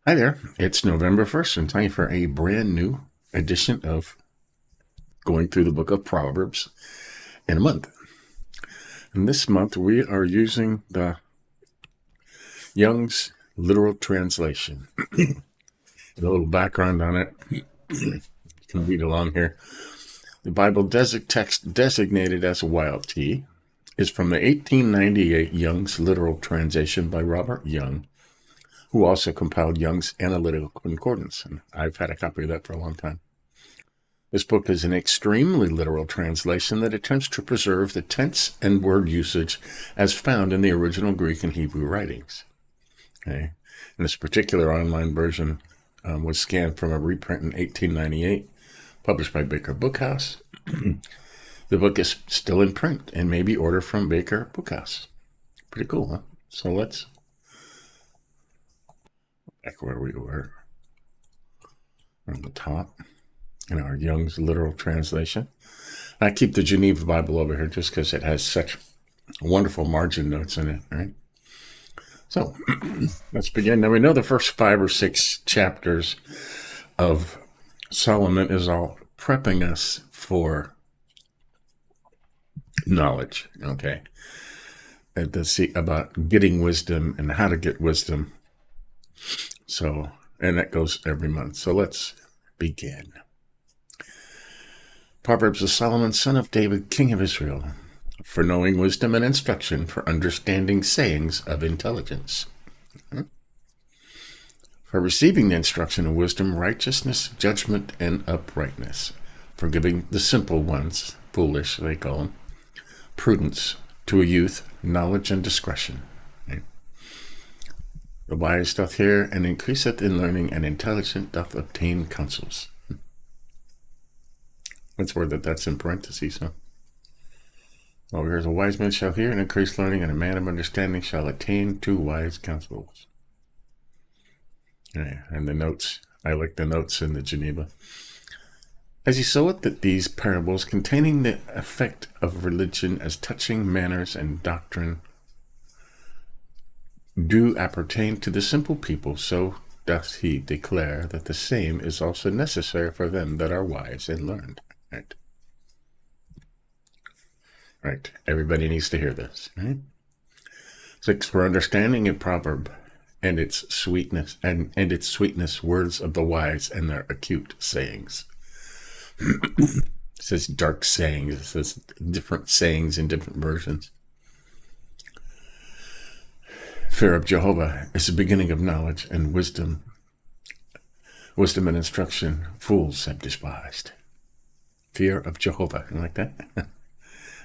Hi there. It's November 1st and time for a brand new edition of going through the book of Proverbs in a month. And this month we are using the Young's literal translation. A little background on it. You can read along here. The Bible text designated as YLT is from the 1898 Young's literal translation by Robert Young, who also compiled Young's Analytical Concordance, and I've had a copy of that for a long time. This book is an extremely literal translation that attempts to preserve the tense and word usage as found in the original Greek and Hebrew writings. Okay. And this particular online version was scanned from a reprint in 1898, published by Baker Bookhouse. The book is still in print and may be ordered from Baker Bookhouse. Pretty cool, huh? So let's back where we were on the top in our Young's literal translation. I keep the Geneva Bible over here just because it has such wonderful margin notes in it, right? So let's begin. Now we know the first 5 or 6 chapters of Solomon is all prepping us for knowledge, okay? And to see about getting wisdom and how to get wisdom. So, and that goes every month. So let's begin. Proverbs of Solomon, son of David, king of Israel, for knowing wisdom and instruction, for understanding sayings of intelligence. For receiving the instruction of wisdom, righteousness, judgment, and uprightness. For giving the simple ones, foolish they call them, prudence, to a youth, knowledge and discretion. The wise doth hear and increaseth in learning, and intelligent doth obtain counsels. That's word that's in parentheses, huh? Well, here's a wise man shall hear and increase learning, and a man of understanding shall attain to wise counsels. Yeah, and the notes, I like the notes in the Geneva. As he soweth that these parables containing the effect of religion as touching manners and doctrine do appertain to the simple people, so doth he declare that the same is also necessary for them that are wise and learned. Right. Everybody needs to hear this, right? 6, for understanding a proverb and its sweetness, and its sweetness, words of the wise and their acute sayings. It says dark sayings. It says different sayings in different versions. Fear of Jehovah is the beginning of knowledge and wisdom. Wisdom and instruction, fools have despised. Fear of Jehovah. You like that? It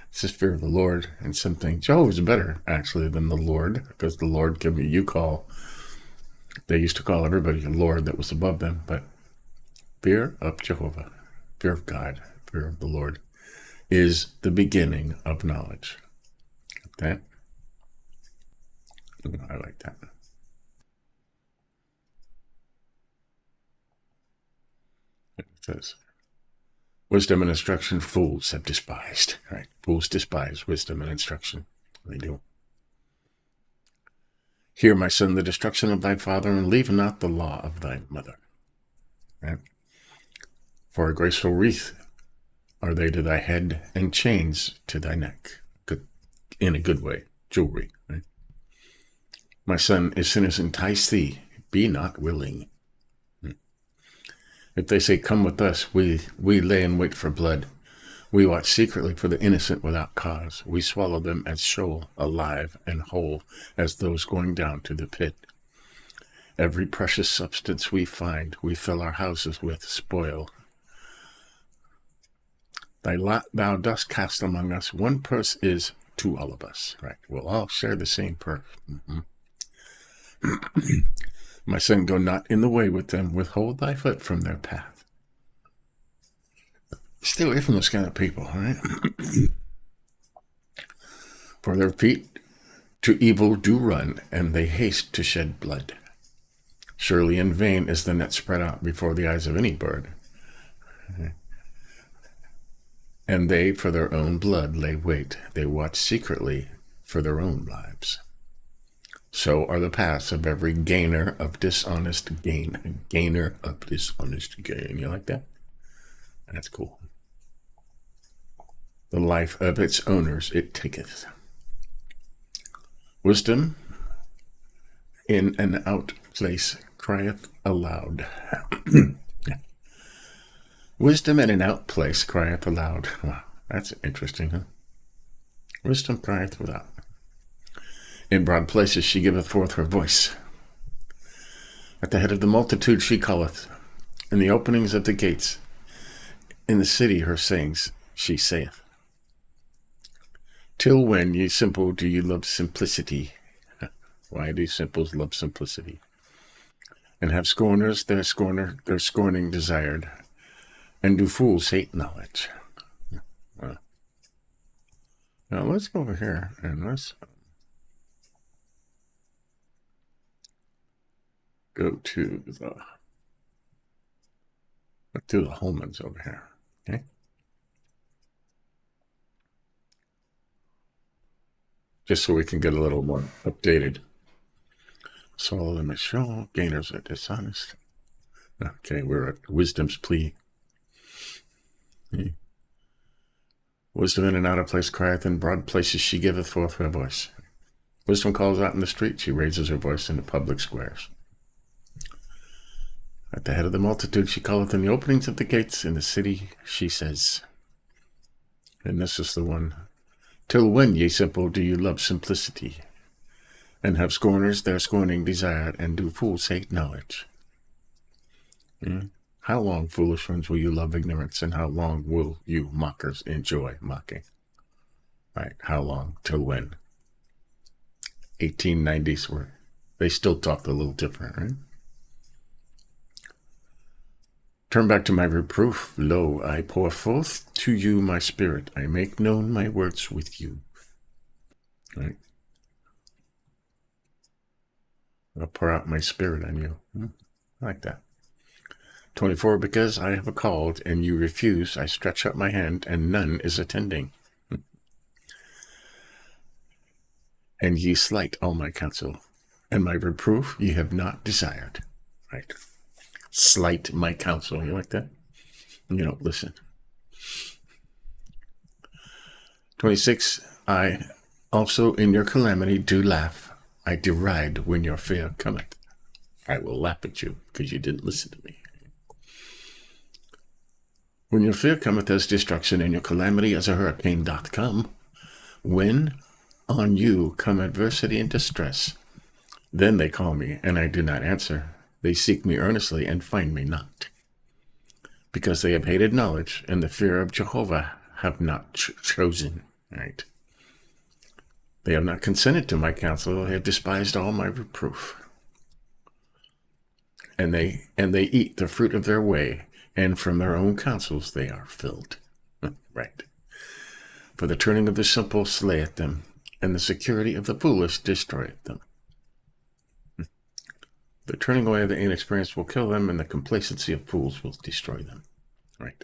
says fear of the Lord and something. Jehovah's better, actually, than the Lord, because the Lord can be, they used to call everybody a Lord that was above them, but fear of Jehovah, fear of God, fear of the Lord, is the beginning of knowledge. Okay? I like that. It says, wisdom and instruction, fools have despised. Right? Fools despise wisdom and instruction. They do. Hear, my son, the destruction of thy father, and leave not the law of thy mother. Right? For a graceful wreath are they to thy head, and chains to thy neck. Good, in a good way, jewelry. Right? My son, as sinners entice thee, be not willing. If they say, come with us, we lay in wait for blood. We watch secretly for the innocent without cause. We swallow them as shoal, alive and whole, as those going down to the pit. Every precious substance we find, we fill our houses with spoil. Thy lot thou dost cast among us. One purse is to all of us. Right? We'll all share the same purse. My son, go not in the way with them. Withhold thy foot from their path. Stay away from those kind of people, all right? For their feet to evil do run, and they haste to shed blood. Surely in vain is the net spread out before the eyes of any bird. And they for their own blood lay wait. They watch secretly for their own lives. So are the paths of every gainer of dishonest gain. Gainer of dishonest gain. You like that? That's cool. The life of its owners it taketh. Wisdom in an out place crieth aloud. Wisdom in an out place crieth aloud. Wow, that's interesting, huh? Wisdom crieth without. In broad places she giveth forth her voice. At the head of the multitude she calleth. In the openings of the gates. In the city her sayings she saith. Till when, ye simple, do ye love simplicity? Why do simples love simplicity? And have scorners their scorning desired, and do fools hate knowledge? Well, now let's go over here and let's go to the Holmans over here. Okay. Just so we can get a little more updated. So let me show gainers are dishonest. Okay, we're at wisdom's plea. Wisdom in and out of place crieth, in broad places she giveth forth her voice. Wisdom calls out in the street, she raises her voice in the public squares. At the head of the multitude she calleth, in the openings of the gates, in the city she says. And this is the one. Till when, ye simple, do you love simplicity? And have scorners their scorning desired, and do fools hate knowledge? How long, foolish ones, will you love ignorance, and how long will you mockers enjoy mocking? Right, how long? Till when? 1890s were, they still talked a little different, right? Turn back to my reproof. Lo, I pour forth to you my spirit. I make known my words with you. Right? I'll pour out my spirit on you. I like that. 24, because I have called and you refuse, I stretch out my hand and none is attending. And ye slight all my counsel, and my reproof ye have not desired. Right? Slight my counsel. You like that? You don't listen. 26, I also in your calamity do laugh. I deride when your fear cometh. I will laugh at you because you didn't listen to me. When your fear cometh as destruction, and your calamity as a hurricane doth come, when on you come adversity and distress, then they call me, and I do not answer. They seek me earnestly and find me not. Because they have hated knowledge, and the fear of Jehovah have not chosen. Right? They have not consented to my counsel. They have despised all my reproof. And they eat the fruit of their way, and from their own counsels they are filled. Right. For the turning of the simple slayeth them, and the security of the foolish destroyeth them. The turning away of the inexperienced will kill them, and the complacency of fools will destroy them. Right.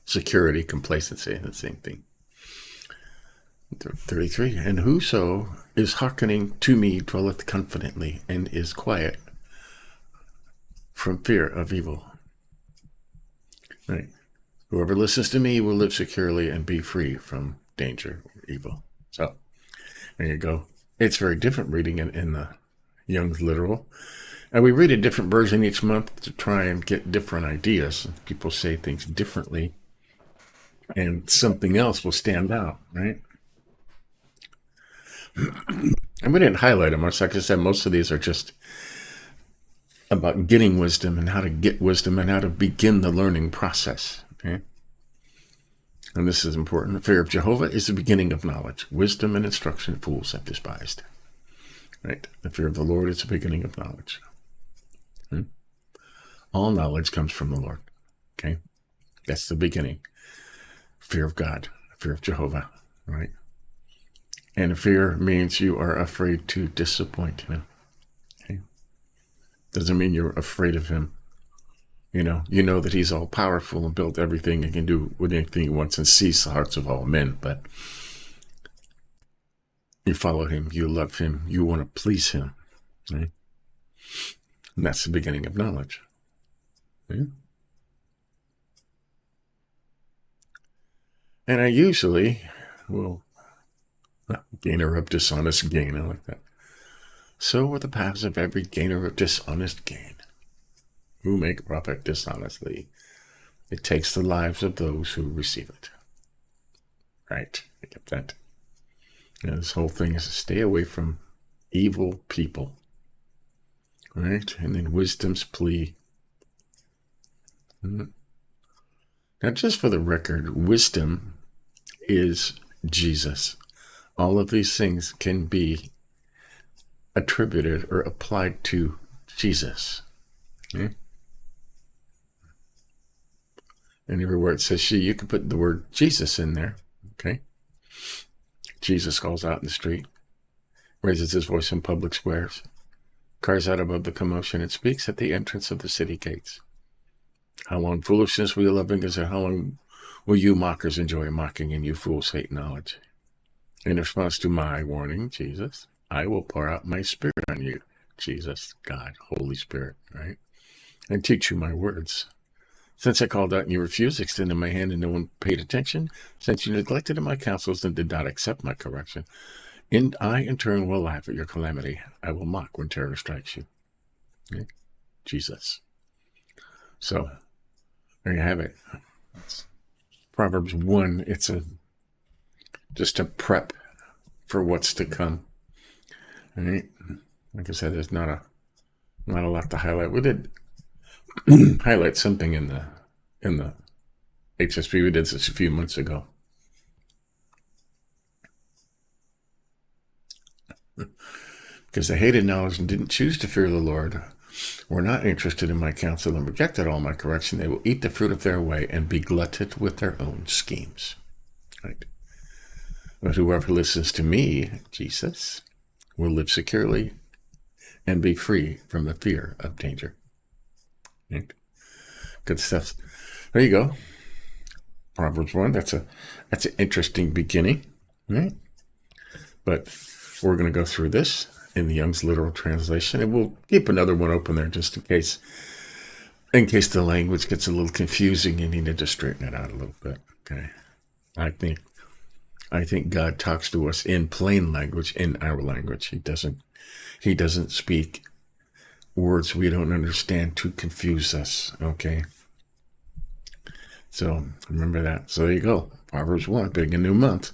Security, complacency, the same thing. 33. And whoso is hearkening to me dwelleth confidently, and is quiet from fear of evil. Right. Whoever listens to me will live securely and be free from danger or evil. So, there you go. It's very different reading in the Young's Literal. And we read a different version each month to try and get different ideas. People say things differently, and something else will stand out, right? And we didn't highlight them much. Like I said, most of these are just about getting wisdom and how to get wisdom and how to begin the learning process. Okay? And this is important. The fear of Jehovah is the beginning of knowledge. Wisdom and instruction fools have despised. Right? The fear of the Lord is the beginning of knowledge. All knowledge comes from the Lord. Okay? That's the beginning. Fear of God. Fear of Jehovah. Right? And fear means you are afraid to disappoint him. Okay? Doesn't mean you're afraid of him. You know that he's all powerful and built everything and can do with anything he wants and sees the hearts of all men. But You follow him, you love him, you want to please him. Right? And that's the beginning of knowledge. Right? And I usually will, gainer of dishonest gain, I like that. So are the paths of every gainer of dishonest gain, who make profit dishonestly. It takes the lives of those who receive it. Right? I get that. This whole thing is to stay away from evil people. Right? And then wisdom's plea. Now, just for the record, wisdom is Jesus. All of these things can be attributed or applied to Jesus. Okay? And everywhere it says she, you can put the word Jesus in there. Okay? Jesus calls out in the street, raises his voice in public squares, cries out above the commotion, and speaks at the entrance of the city gates. How long foolishness will you love, and how long will you mockers enjoy mocking, and you fools hate knowledge? In response to my warning, Jesus, I will pour out my spirit on you, Jesus, God, Holy Spirit, right? And teach you my words. Since I called out and you refused, extended my hand and no one paid attention, since you neglected my counsels and did not accept my correction, and I in turn will laugh at your calamity. I will mock when terror strikes you. Okay? Jesus. So, there you have it. Proverbs 1, it's just a prep for what's to come. All right? Like I said, there's not a lot to highlight. We did highlight something in the HSP. We did this a few months ago. Because they hated knowledge and didn't choose to fear the Lord, were not interested in my counsel and rejected all my correction, they will eat the fruit of their way and be glutted with their own schemes. Right? But whoever listens to me, Jesus, will live securely and be free from the fear of danger. Right? Good stuff. There you go. Proverbs 1. That's an interesting beginning, right? But we're going to go through this in the Young's Literal Translation, and we'll keep another one open there just in case the language gets a little confusing. You need to straighten it out a little bit. Okay. I think God talks to us in plain language, in our language. He doesn't speak words we don't understand to confuse us. Okay. So remember that. So there you go. Proverbs 1, beginning a new month.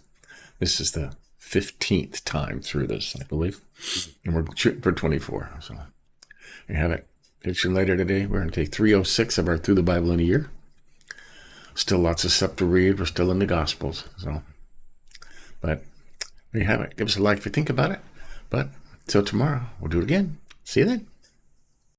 This is the 15th time through this, I believe. And we're shooting for 24. So there you have it. Catch you later today. We're going to take 306 of our Through the Bible in a Year. Still lots of stuff to read. We're still in the Gospels. But there you have it. Give us a like if you think about it. But till tomorrow, we'll do it again. See you then.